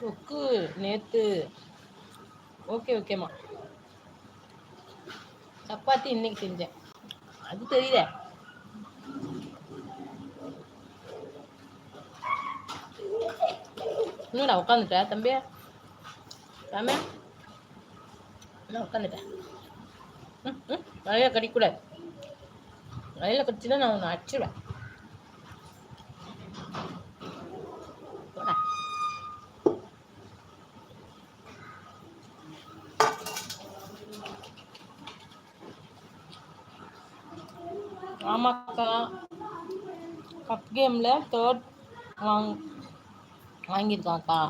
தொக்கு நேத்து. ஓகே ஓகேம்மா. சப்பாத்தி இன்னைக்கு செஞ்சேன். அது தெரியல. இன்னும் நான் உட்காந்துட்டேன் தம்பியா. சாமியா நான் உட்காந்துட்டேன். நிறைய கடிக்கூடாது. நிறைய கடிச்சுதான் நான் உன்னை அடிச்சிடுவேன். ஆமாக்கா, கப் கேம்ல தேர்ட் வாங்கியிருக்காக்கா.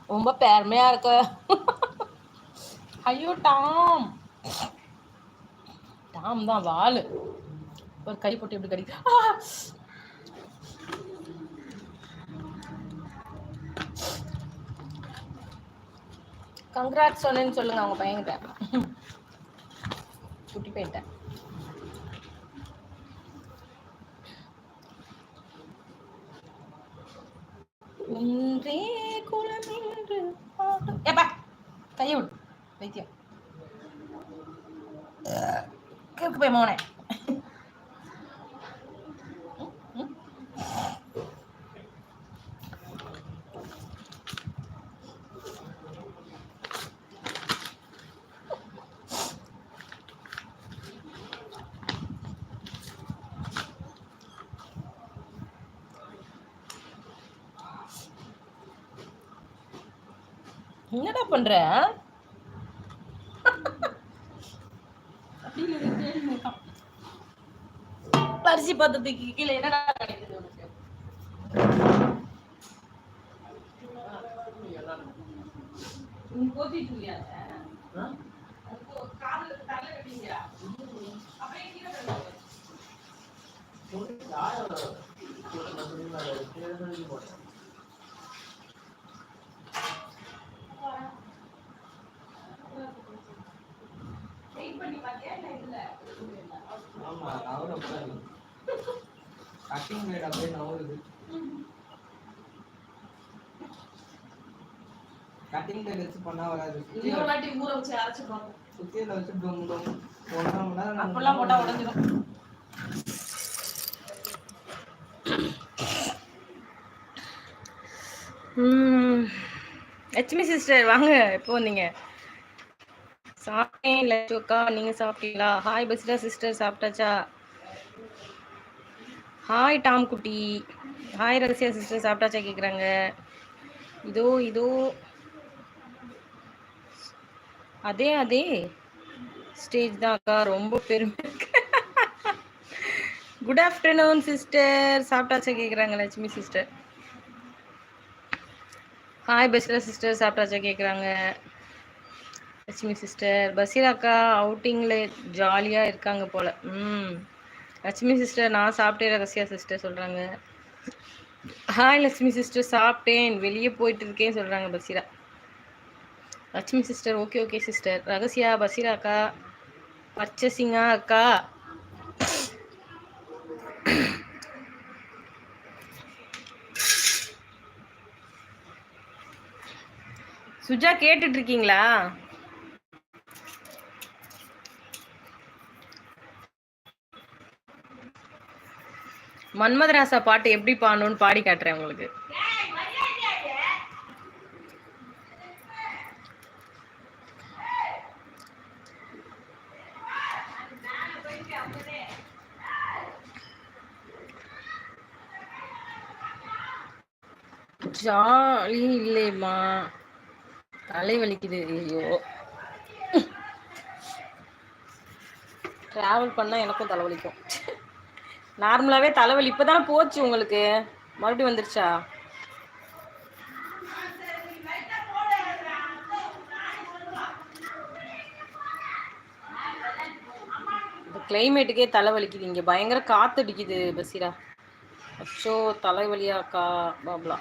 ரொம்ப பெருமையா இருக்கு. ஐயோ டாம் டாம் தான் வாலு. ஒரு கை போட்டு எப்படி கடிக்க. கங்க்ராட்ஸ் சொன்னேன்னு சொல்லுங்க அவங்க பையன்கிட்ட. குட்டி போயிட்டேன். இன்றே குளம் என்று ஏப்பா கையை விடு வைத்தியம். கேக்கு போய் மோனே. என்னடா பண்ற? அரிசி பத்தத்துக்கு கீழே என்னடா கிடைக்குது உனக்கு? போத்திட்டு கட்டிங் வச்சு பண்ணா வராது. இன்னொரு வாட்டி ஊற வச்சு அரைச்சு பாப்போம். சுத்தியில வச்சு டோம் டோம் 1 மணி நேரம் அப்பெல்லாம் போட்டா உடைஞ்சிடும். லட்சுமி சிஸ்டர் வாங்க. எப்போ வந்தீங்க? சாப்பிட்டேன் லட்சுக்கா, நீங்க சாப்பிட்டீங்களா? ஹாய் பசிடா சிஸ்டர், சாப்பிட்டாச்சா? ஹாய் டாம் குட்டி. ஹாய் ரகசியா சிஸ்டர், சாப்பிட்டாச்சா கேட்குறாங்க. இதோ இதோ அதே அதே ஸ்டேஜ் தான் அக்கா, ரொம்ப பெருமை. குட் ஆஃப்டர்நூன் சிஸ்டர், சாப்பிட்டாச்சா கேட்குறாங்க லட்சுமி சிஸ்டர். ஹாய் பசிரா சிஸ்டர், சாப்பிட்டாச்சா கேட்குறாங்க லட்சுமி சிஸ்டர். பசீராக்கா அவுட்டிங்கில் ஜாலியாக இருக்காங்க போல். லட்சுமி சிஸ்டர் நான் சாப்பிட்டேன் ரகசியா சிஸ்டர் சொல்கிறாங்க. ஹாய் லட்சுமி சிஸ்டர், சாப்பிட்டேன் வெளியே போயிட்டு இருக்கேன்னு சொல்கிறாங்க Basheera. Lakshmi sister okay okay sister. Rahasiya பசீராக்கா பர்ச்சேசிங்கா அக்கா? சுஜா கேட்டுட்டு இருக்கீங்களா? மன்மதராசா பாட்டு எப்படி பாடணும்னு பாடி காட்டுறேன் உங்களுக்கு. ஜாலி இல்லையம்மா, தலை வலிக்குது. ஐயோ டிராவல் பண்ணா எனக்கும் தலைவலிக்கும். நார்மலாவே தலைவலி இப்பதானே போச்சு, உங்களுக்கு மறுபடியும் வந்துருச்சா? கிளைமேட்டுக்கே தலைவலிக்குது. இங்க பயங்கர காத்து அடிக்குது பசீரா. அச்சோ தலைவலியாக்கா பாப்லா.